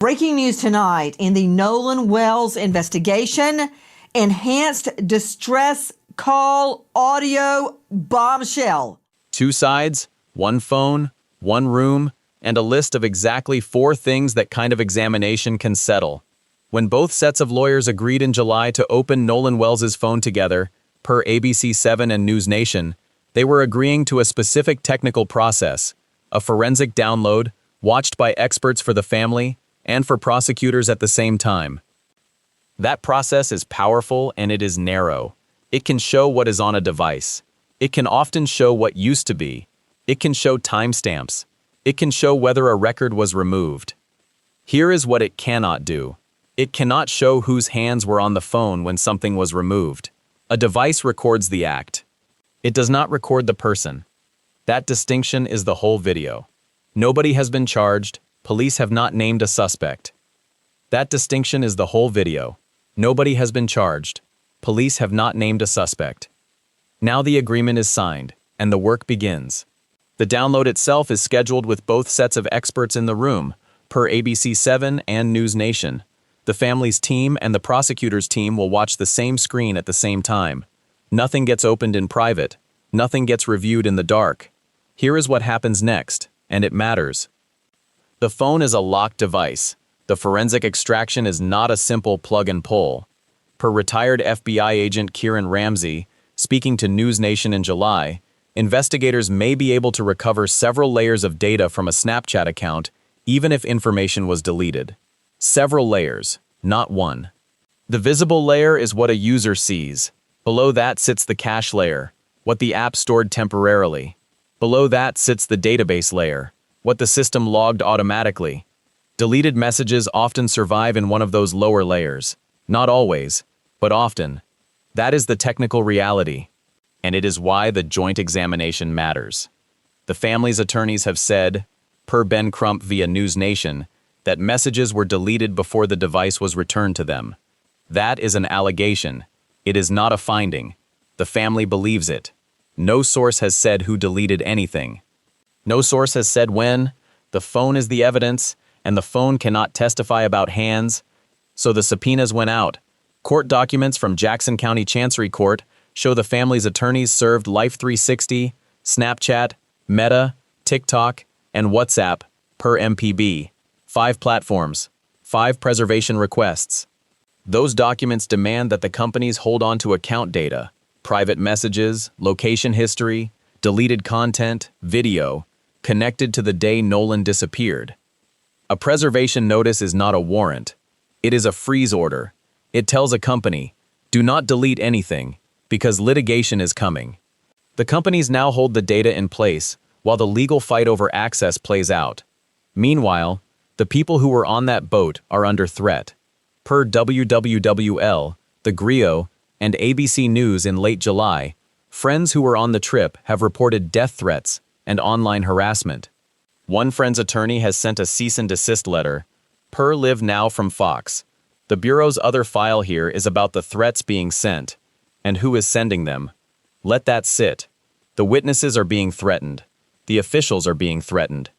Breaking news tonight in the Nolan Wells investigation. Enhanced distress call audio bombshell. Two sides, one phone, one room, and a list of exactly 4 things that kind of examination can settle. When both sets of lawyers agreed in July to open Nolan Wells's phone together, per ABC7 and News Nation, they were agreeing to a specific technical process, a forensic download, watched by experts for the family and for prosecutors at the same time. That process is powerful and it is narrow. It can show what is on a device. It can often show what used to be. It can show timestamps. It can show whether a record was removed. Here is what it cannot do. It cannot show whose hands were on the phone when something was removed. A device records the act. It does not record the person. That distinction is the whole video. Nobody has been charged. Police have not named a suspect. That distinction is the whole video. Nobody has been charged. Police have not named a suspect. Now the agreement is signed, and the work begins. The download itself is scheduled with both sets of experts in the room, per ABC7 and News Nation. The family's team and the prosecutor's team will watch the same screen at the same time. Nothing gets opened in private. Nothing gets reviewed in the dark. Here is what happens next, and it matters. The phone is a locked device. The forensic extraction is not a simple plug and pull. Per retired FBI agent Kieran Ramsey, speaking to News Nation in July, investigators may be able to recover several layers of data from a Snapchat account, even if information was deleted. Several layers, not one. The visible layer is what a user sees. Below that sits the cache layer, what the app stored temporarily. Below that sits the database layer, what the system logged automatically. Deleted messages often survive in one of those lower layers. Not always, but often. That is the technical reality, and it is why the joint examination matters. The family's attorneys have said, per Ben Crump via News Nation, that messages were deleted before the device was returned to them. That is an allegation. It is not a finding. The family believes it. No source has said who deleted anything. No source has said when. The phone is the evidence, and the phone cannot testify about hands. So the subpoenas went out. Court documents from Jackson County Chancery Court show the family's attorneys served Life 360, Snapchat, Meta, TikTok, and WhatsApp, per MPB. 5 platforms, 5 preservation requests. Those documents demand that the companies hold on to account data, private messages, location history, deleted content, video, connected to the day Nolan disappeared. A preservation notice is not a warrant. It is a freeze order. It tells a company, do not delete anything, because litigation is coming. The companies now hold the data in place while the legal fight over access plays out. Meanwhile, the people who were on that boat are under threat. Per WWWL, The Grio, and ABC News in late July, friends who were on the trip have reported death threats and online harassment. One friend's attorney has sent a cease and desist letter, per Live Now from Fox. The Bureau's other file here is about the threats being sent, and who is sending them. Let that sit. The witnesses are being threatened. The officials are being threatened.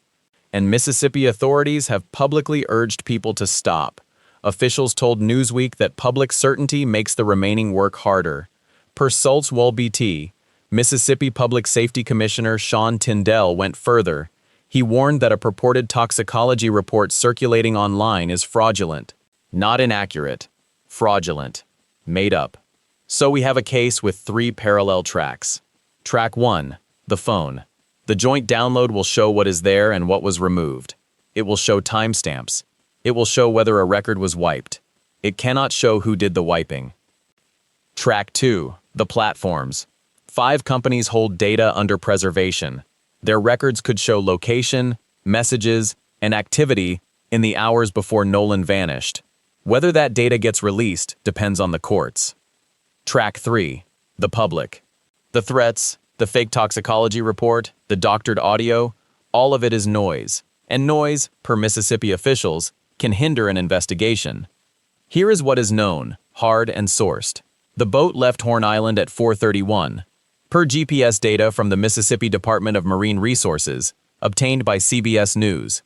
And Mississippi authorities have publicly urged people to stop. Officials told Newsweek that public certainty makes the remaining work harder. Per Sults-Wall-BT, Mississippi Public Safety Commissioner Sean Tyndall went further. He warned that a purported toxicology report circulating online is fraudulent. Not inaccurate. Fraudulent. Made up. So we have a case with 3 parallel tracks. Track 1, the phone. The joint download will show what is there and what was removed. It will show timestamps. It will show whether a record was wiped. It cannot show who did the wiping. Track 2, the platforms. 5 companies hold data under preservation. Their records could show location, messages, and activity in the hours before Nolan vanished. Whether that data gets released depends on the courts. Track 3, the public. The threats, the fake toxicology report, the doctored audio, all of it is noise. And noise, per Mississippi officials, can hinder an investigation. Here is what is known, hard and sourced. The boat left Horn Island at 4:31. Per GPS data from the Mississippi Department of Marine Resources, obtained by CBS News.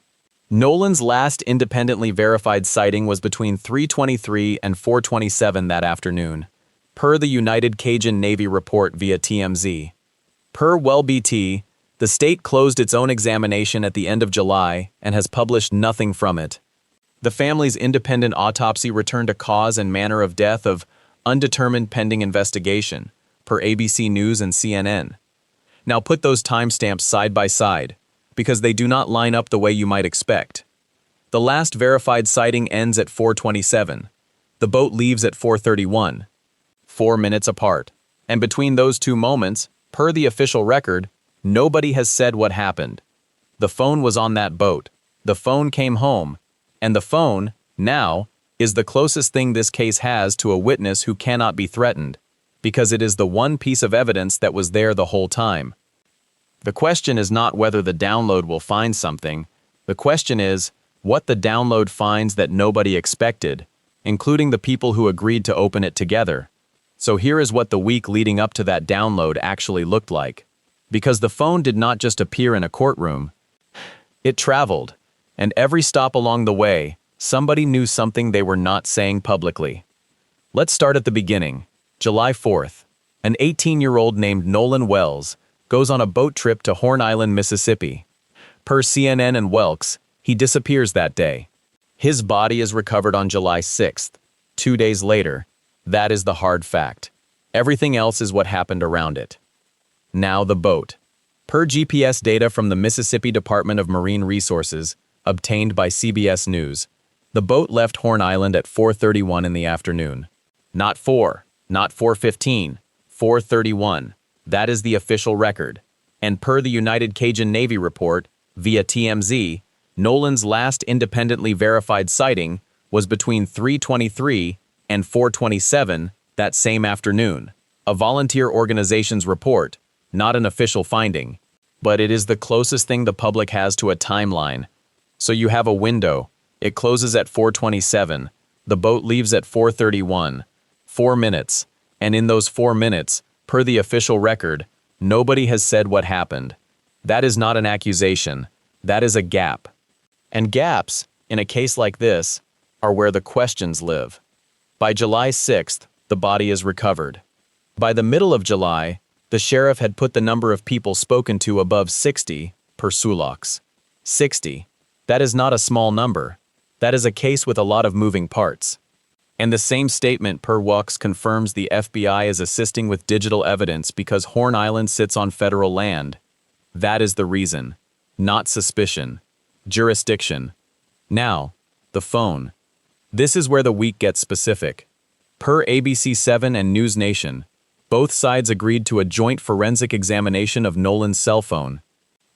Nolan's last independently verified sighting was between 3:23 and 4:27 that afternoon, per the United Cajun Navy report via TMZ. Per WellBT, the state closed its own examination at the end of July and has published nothing from it. The family's independent autopsy returned a cause and manner of death of undetermined pending investigation, per ABC News and CNN. Now put those timestamps side by side, because they do not line up the way you might expect. The last verified sighting ends at 4:27. The boat leaves at 4:31. 4 minutes apart. And between those two moments, per the official record, nobody has said what happened. The phone was on that boat. The phone came home. And the phone, now, is the closest thing this case has to a witness who cannot be threatened, because it is the one piece of evidence that was there the whole time. The question is not whether the download will find something. The question is what the download finds that nobody expected, including the people who agreed to open it together. So here is what the week leading up to that download actually looked like. Because the phone did not just appear in a courtroom. It traveled, and every stop along the way, somebody knew something they were not saying publicly. Let's start at the beginning. July 4th, an 18-year-old named Nolan Wells goes on a boat trip to Horn Island, Mississippi. Per CNN and Welks, he disappears that day. His body is recovered on July 6th. 2 days later, that is the hard fact. Everything else is what happened around it. Now the boat. Per GPS data from the Mississippi Department of Marine Resources, obtained by CBS News, the boat left Horn Island at 4:31 in the afternoon. Not 4, not 4:15, 4:31. That is the official record. And per the United Cajun Navy report, via TMZ, Nolan's last independently verified sighting was between 3:23 and 4:27 that same afternoon. A volunteer organization's report, not an official finding. But it is the closest thing the public has to a timeline. So you have a window. It closes at 4:27. The boat leaves at 4:31. 4 minutes. And in those 4 minutes, per the official record, nobody has said what happened. That is not an accusation. That is a gap. And gaps, in a case like this, are where the questions live. By July 6th, the body is recovered. By the middle of July, the sheriff had put the number of people spoken to above 60 per Sulox. 60. That is not a small number. That is a case with a lot of moving parts. And the same statement per Wux confirms the FBI is assisting with digital evidence because Horn Island sits on federal land. That is the reason. Not suspicion. Jurisdiction. Now, the phone. This is where the week gets specific. Per ABC7 and News Nation, both sides agreed to a joint forensic examination of Nolan's cell phone.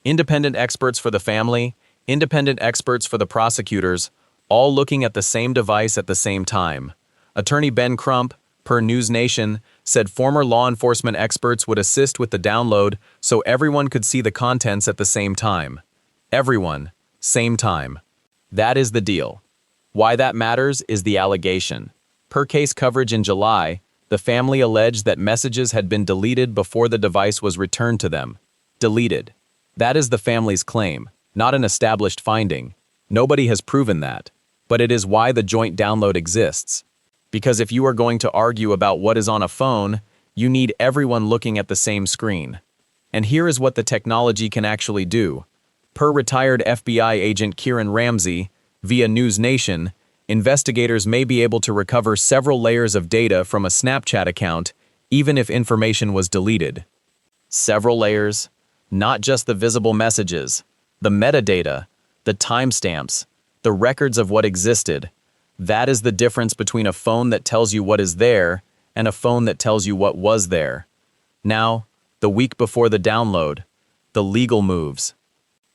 Independent experts for the family, independent experts for the prosecutors, all looking at the same device at the same time. Attorney Ben Crump, per News Nation, said former law enforcement experts would assist with the download so everyone could see the contents at the same time. Everyone, same time. That is the deal. Why that matters is the allegation. Per case coverage in July, the family alleged that messages had been deleted before the device was returned to them. Deleted. That is the family's claim, not an established finding. Nobody has proven that. But it is why the joint download exists. Because if you are going to argue about what is on a phone, you need everyone looking at the same screen. And here is what the technology can actually do. Per retired FBI agent Kieran Ramsey, via News Nation, investigators may be able to recover several layers of data from a Snapchat account, even if information was deleted. Several layers, not just the visible messages, the metadata, the timestamps, the records of what existed. That is the difference between a phone that tells you what is there and a phone that tells you what was there. Now, the week before the download, the legal moves.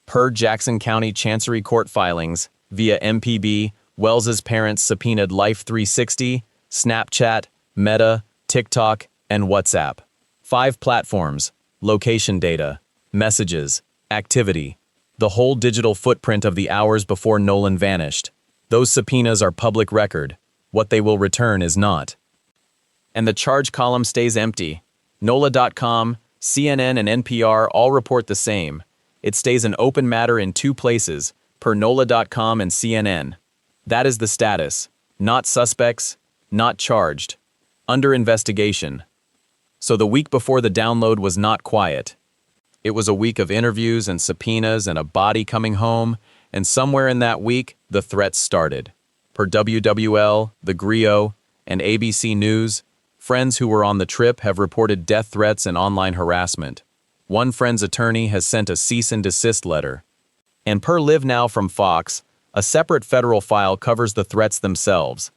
Per Jackson County Chancery Court filings, via MPB, Wells's parents subpoenaed Life 360, Snapchat, Meta, TikTok, and WhatsApp. 5 platforms, location data, messages, activity, the whole digital footprint of the hours before Nolan vanished. Those subpoenas are public record. What they will return is not. And the charge column stays empty. NOLA.com, CNN, and NPR all report the same. It stays an open matter in 2 places, per NOLA.com and CNN. That is the status. Not suspects, not charged. Under investigation. So the week before the download was not quiet. It was a week of interviews and subpoenas and a body coming home, and somewhere in that week, the threats started. Per WWL, The Griot, and ABC News, friends who were on the trip have reported death threats and online harassment. One friend's attorney has sent a cease and desist letter. And per Live Now from Fox, a separate federal file covers the threats themselves.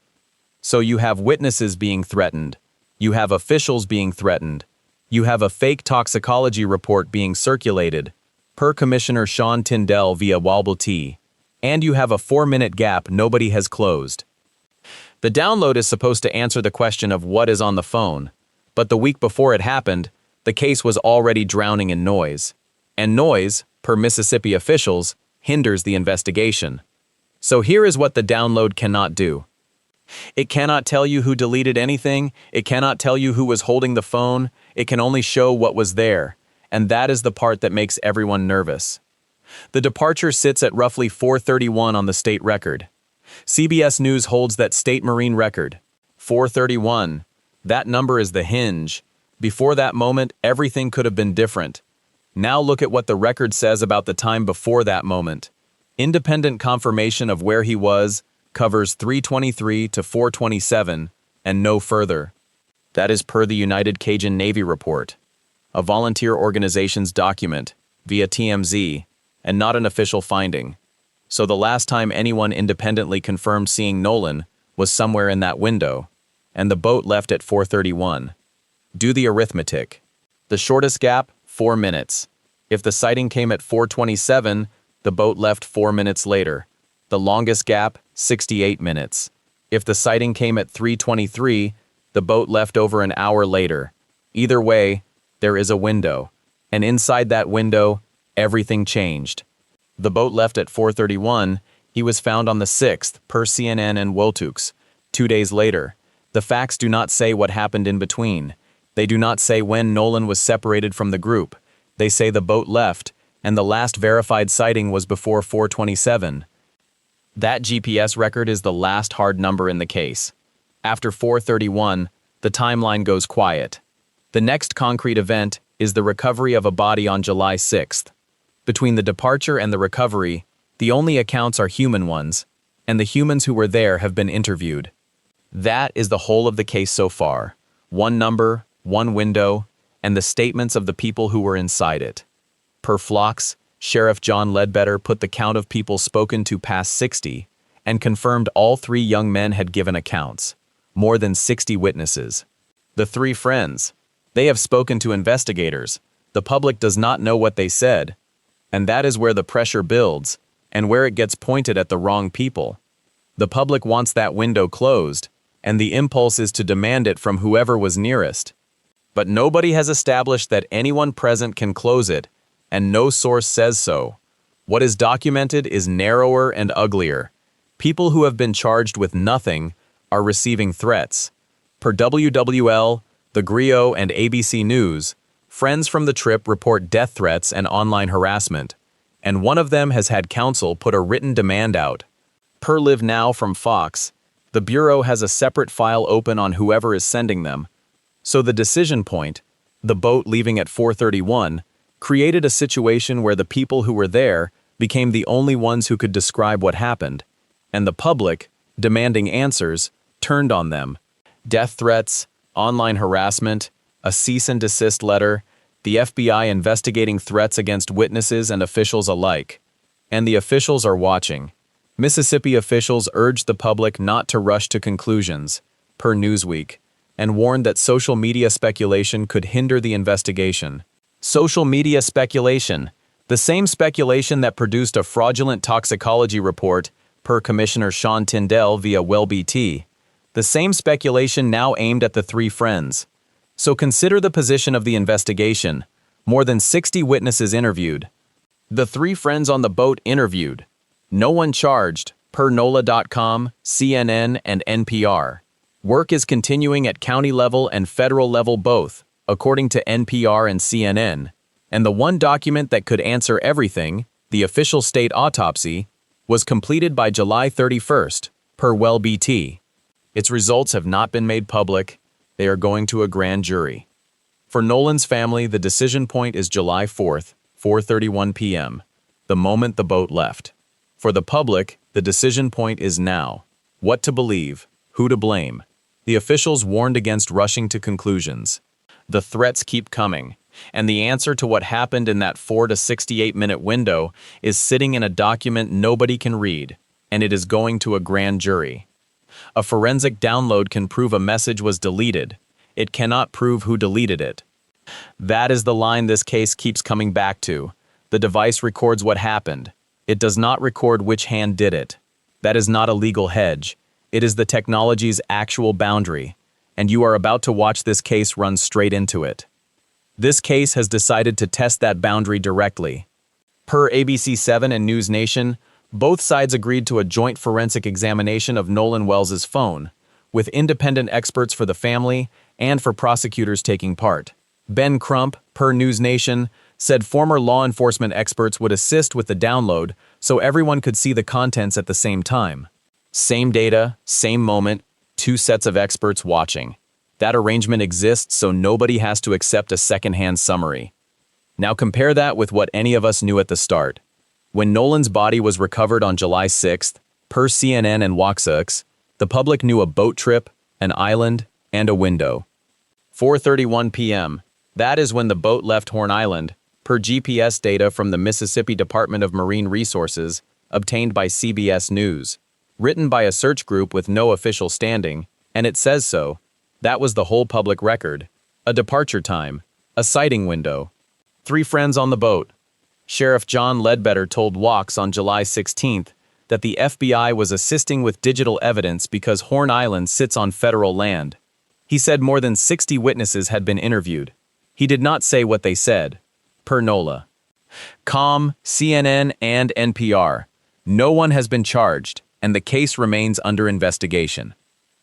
So you have witnesses being threatened. You have officials being threatened. You have a fake toxicology report being circulated, per Commissioner Sean Tindell via Wobble-T. And you have a 4-minute gap nobody has closed. The download is supposed to answer the question of what is on the phone, but the week before it happened, the case was already drowning in noise. And noise, per Mississippi officials, hinders the investigation. So here is what the download cannot do. It cannot tell you who deleted anything, it cannot tell you who was holding the phone, it can only show what was there, and that is the part that makes everyone nervous. The departure sits at roughly 4:31 on the state record. CBS News holds that state marine record. 4:31. That number is the hinge. Before that moment, everything could have been different. Now look at what the record says about the time before that moment. Independent confirmation of where he was covers 3:23 to 4:27 and no further. That is per the United Cajun Navy report, a volunteer organization's document via TMZ, and not an official finding. So the last time anyone independently confirmed seeing Nolan was somewhere in that window, and the boat left at 4:31. Do the arithmetic. The shortest gap, 4 minutes. If the sighting came at 4:27, the boat left 4 minutes later. The longest gap, 68 minutes. If the sighting came at 3:23, the boat left over an hour later. Either way, there is a window. And inside that window, everything changed. The boat left at 4:31, he was found on the 6th, per CNN and Wotux, 2 days later. The facts do not say what happened in between. They do not say when Nolan was separated from the group. They say the boat left, and the last verified sighting was before 4:27. That GPS record is the last hard number in the case. After 4:31, the timeline goes quiet. The next concrete event is the recovery of a body on July 6th. Between the departure and the recovery, the only accounts are human ones, and the humans who were there have been interviewed. That is the whole of the case so far. One number, one window, and the statements of the people who were inside it. Per Phlox, Sheriff John Ledbetter put the count of people spoken to past 60 and confirmed all 3 young men had given accounts. More than 60 witnesses. The 3 friends. They have spoken to investigators. The public does not know what they said. And that is where the pressure builds, and where it gets pointed at the wrong people. The public wants that window closed, and the impulse is to demand it from whoever was nearest. But nobody has established that anyone present can close it, and no source says so. What is documented is narrower and uglier. People who have been charged with nothing are receiving threats. Per WWL, The Griot, and ABC News, friends from the trip report death threats and online harassment, and one of them has had counsel put a written demand out. Per Live Now from Fox, the Bureau has a separate file open on whoever is sending them. So the decision point, the boat leaving at 4:31, created a situation where the people who were there became the only ones who could describe what happened, and the public, demanding answers, turned on them. Death threats, online harassment, a cease and desist letter, the FBI investigating threats against witnesses and officials alike. And the officials are watching. Mississippi officials urged the public not to rush to conclusions, per Newsweek, and warned that social media speculation could hinder the investigation. Social media speculation, the same speculation that produced a fraudulent toxicology report, per Commissioner Sean Tindell via Wobble-T, the same speculation now aimed at the 3 friends. So consider the position of the investigation. More than 60 witnesses interviewed. The 3 friends on the boat interviewed. No one charged, per NOLA.com, CNN, and NPR. Work is continuing at county level and federal level both, according to NPR and CNN. And the one document that could answer everything, the official state autopsy, was completed by July 31st, per Well BT. Its results have not been made public. They are going to a grand jury. For Nolan's family, the decision point is July 4th, 4:31 p.m., the moment the boat left. For the public, the decision point is now. What to believe, who to blame. The officials warned against rushing to conclusions. The threats keep coming, and the answer to what happened in that 4 to 68-minute window is sitting in a document nobody can read, and it is going to a grand jury. A forensic download can prove a message was deleted. It cannot prove who deleted it. That is the line this case keeps coming back to. The device records what happened. It does not record which hand did it. That is not a legal hedge. It is the technology's actual boundary, and you are about to watch this case run straight into it. This case has decided to test that boundary directly. Per ABC7 and News Nation, both sides agreed to a joint forensic examination of Nolan Wells's phone, with independent experts for the family and for prosecutors taking part. Ben Crump, per News Nation, said former law enforcement experts would assist with the download so everyone could see the contents at the same time. Same data, same moment, two sets of experts watching. That arrangement exists so nobody has to accept a second-hand summary. Now compare that with what any of us knew at the start. When Nolan's body was recovered on July 6th, per CNN and Waxahachie, the public knew a boat trip, an island, and a window. 4:31 p.m. That is when the boat left Horn Island, per GPS data from the Mississippi Department of Marine Resources, obtained by CBS News. Written by a search group with no official standing, and it says so. That was the whole public record. A departure time. A sighting window. 3 friends on the boat. Sheriff John Ledbetter told Wax on July 16th that the FBI was assisting with digital evidence because Horn Island sits on federal land. He said more than 60 witnesses had been interviewed. He did not say what they said. Per NOLA. Com, CNN, and NPR. No one has been charged, and the case remains under investigation.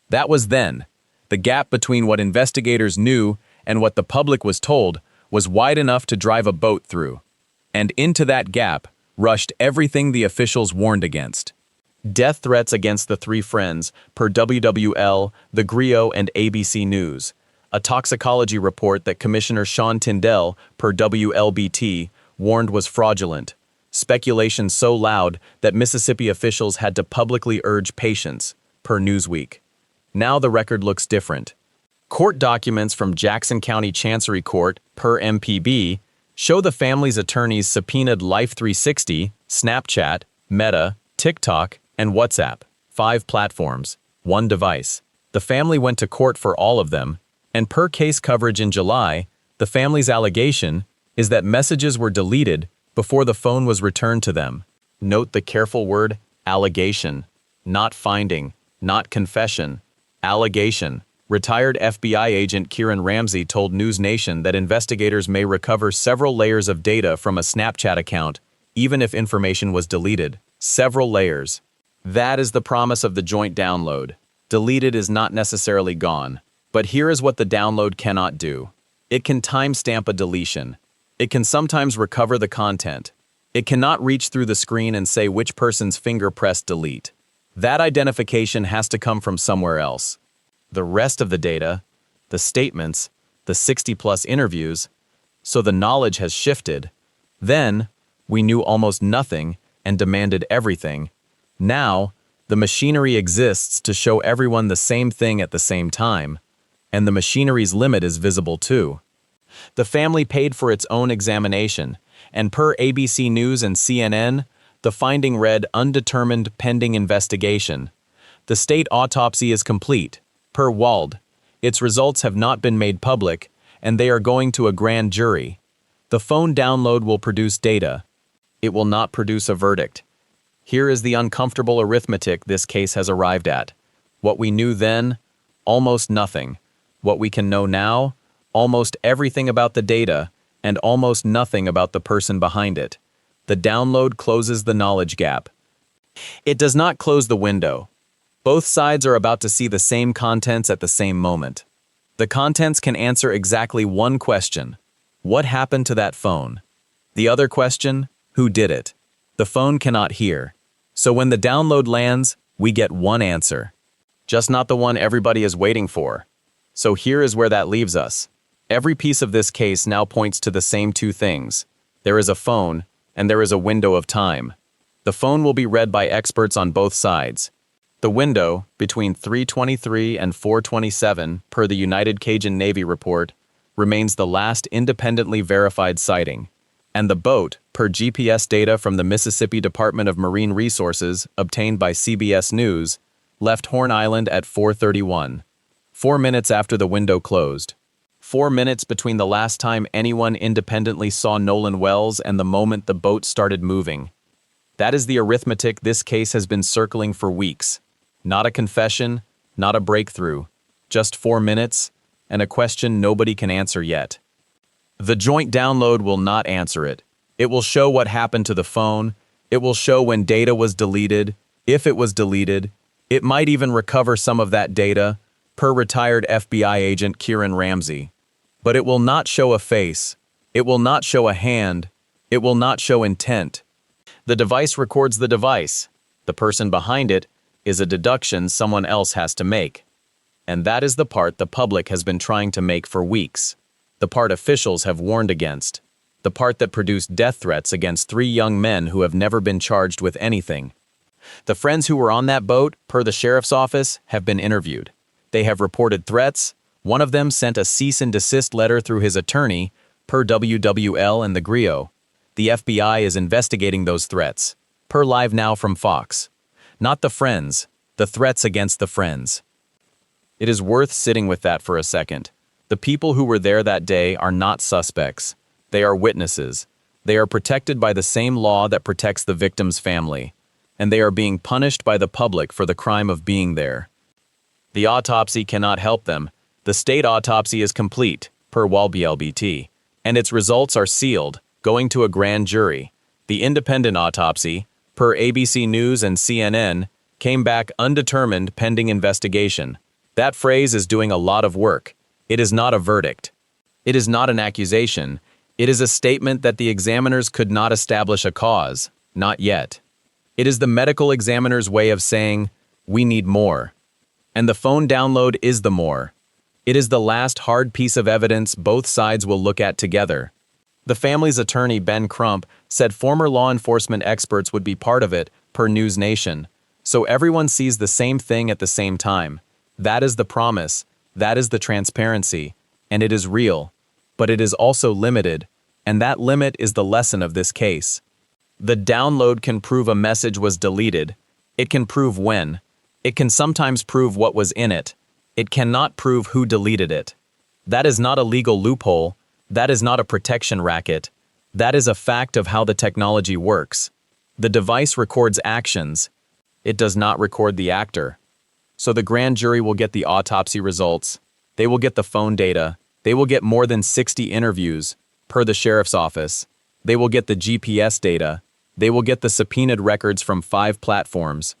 That was then. The gap between what investigators knew and what the public was told was wide enough to drive a boat through. And into that gap rushed everything the officials warned against. Death threats against the 3 friends, per WWL, The Grio, and ABC News. A toxicology report that Commissioner Sean Tyndall, per WLBT, warned was fraudulent. Speculation so loud that Mississippi officials had to publicly urge patience, per Newsweek. Now the record looks different. Court documents from Jackson County Chancery Court, per MPB, show the family's attorneys subpoenaed Life360, Snapchat, Meta, TikTok, and WhatsApp, 5 platforms, 1 device. The family went to court for all of them, and per case coverage in July, the family's allegation is that messages were deleted before the phone was returned to them. Note the careful word, allegation, not finding, not confession, allegation. Retired FBI agent Kieran Ramsey told News Nation that investigators may recover several layers of data from a Snapchat account, even if information was deleted. Several layers. That is the promise of the joint download. Deleted is not necessarily gone. But here is what the download cannot do. It can timestamp a deletion. It can sometimes recover the content. It cannot reach through the screen and say which person's finger pressed delete. That identification has to come from somewhere else. The rest of the data, the statements, the 60-plus interviews, so the knowledge has shifted. Then, we knew almost nothing and demanded everything. Now, the machinery exists to show everyone the same thing at the same time, and the machinery's limit is visible too. The family paid for its own examination, and per ABC News and CNN, the finding read undetermined pending investigation. The state autopsy is complete. Per Wald, its results have not been made public, and they are going to a grand jury. The phone download will produce data. It will not produce a verdict. Here is the uncomfortable arithmetic this case has arrived at. What we knew then, almost nothing. What we can know now, almost everything about the data, and almost nothing about the person behind it. The download closes the knowledge gap. It does not close the window. Both sides are about to see the same contents at the same moment. The contents can answer exactly one question. What happened to that phone? The other question, who did it? The phone cannot hear. So when the download lands, we get one answer. Just not the one everybody is waiting for. So here is where that leaves us. Every piece of this case now points to the same two things. There is a phone, and there is a window of time. The phone will be read by experts on both sides. The window, between 3:23 and 4:27, per the United Cajun Navy report, remains the last independently verified sighting. And the boat, per GPS data from the Mississippi Department of Marine Resources, obtained by CBS News, left Horn Island at 4:31. 4 minutes after the window closed. 4 minutes between the last time anyone independently saw Nolan Wells and the moment the boat started moving. That is the arithmetic this case has been circling for weeks. Not a confession, not a breakthrough, just 4 minutes, and a question nobody can answer yet. The joint download will not answer it. It will show what happened to the phone. It will show when data was deleted, if it was deleted. It might even recover some of that data, per retired FBI agent Kieran Ramsey. But it will not show a face. It will not show a hand. It will not show intent. The device records the device. The person behind it is a deduction someone else has to make. And that is the part the public has been trying to make for weeks. The part officials have warned against. The part that produced death threats against 3 young men who have never been charged with anything. The friends who were on that boat, per the sheriff's office, have been interviewed. They have reported threats. One of them sent a cease and desist letter through his attorney, per WWL and the Griot. The FBI is investigating those threats, per Live Now from Fox. Not the friends, the threats against the friends. It is worth sitting with that for a second. The people who were there that day are not suspects. They are witnesses. They are protected by the same law that protects the victim's family. And they are being punished by the public for the crime of being there. The autopsy cannot help them. The state autopsy is complete, per WALBLBT, and its results are sealed, going to a grand jury. The independent autopsy, per ABC News and CNN, came back undetermined pending investigation. That phrase is doing a lot of work. It is not a verdict. It is not an accusation. It is a statement that the examiners could not establish a cause, not yet. It is the medical examiner's way of saying, we need more. And the phone download is the more. It is the last hard piece of evidence both sides will look at together. The family's attorney, Ben Crump, said former law enforcement experts would be part of it, per News Nation. So everyone sees the same thing at the same time. That is the promise. That is the transparency. And it is real. But it is also limited. And that limit is the lesson of this case. The download can prove a message was deleted. It can prove when. It can sometimes prove what was in it. It cannot prove who deleted it. That is not a legal loophole. That is not a protection racket. That is a fact of how the technology works. The device records actions. It does not record the actor. So the grand jury will get the autopsy results. They will get the phone data. They will get more than 60 interviews, per the sheriff's office. They will get the GPS data. They will get the subpoenaed records from 5 platforms.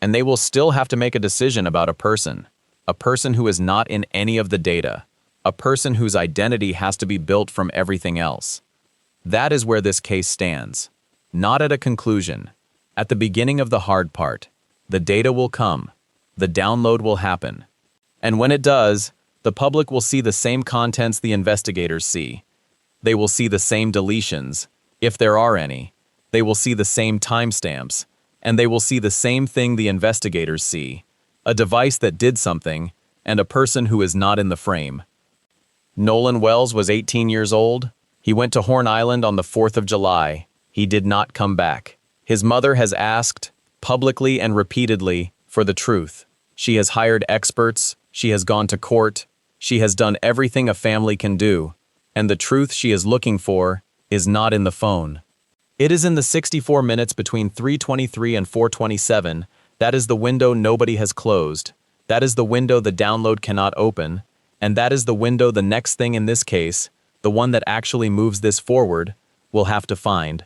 And they will still have to make a decision about a person who is not in any of the data, a person whose identity has to be built from everything else. That is where this case stands. Not at a conclusion. At the beginning of the hard part. The data will come. The download will happen. And when it does, the public will see the same contents the investigators see. They will see the same deletions, if there are any. They will see the same timestamps. And they will see the same thing the investigators see. A device that did something, and a person who is not in the frame. Nolan Wells was 18 years old. He went to Horn Island on the 4th of July. He did not come back. His mother has asked, publicly and repeatedly, for the truth. She has hired experts. She has gone to court. She has done everything a family can do. And the truth she is looking for is not in the phone. It is in the 64 minutes between 3:23 and 4:27. That is the window nobody has closed. That is the window the download cannot open. And that is the window the next thing in this case, the one that actually moves this forward, will have to find.